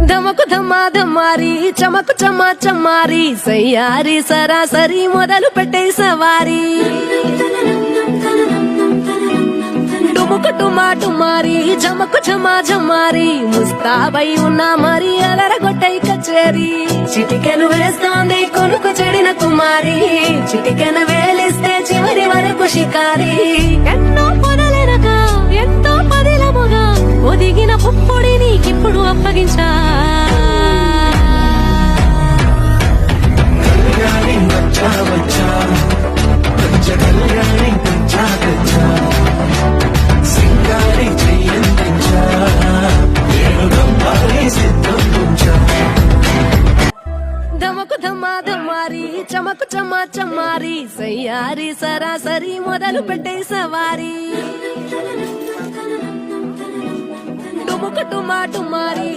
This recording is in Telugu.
ధమకు ధమ్మా ధమ్మారి చమకు చమ్మా చమ్మారి సయ్యారి సరాసరి మొదలు పెట్టే సవారీ డుముకు టుమా టుమారి జమకు ఝమా ఝమారి ముస్తాబై ఉన్నా మరి అలరగొట్టై కచేరి చిటికెను వేస్తోంది కొనుకు చెడిన కుమారి చిటికెను వేలిస్తే చివరి వరకు షికారి ఎన్నో పొదలెనక ఎంతో పదిలముగా ఒదిగిన పుప్పొడి నీకిప్పుడు అప్పగించా ధమకు ధమ్మా ధమ్మారి చమకు చమ్మా చమ్మారి సయ్యారి సరాసరి మొదలు పెట్టే సవారీ డుముకు టుమా టుమారి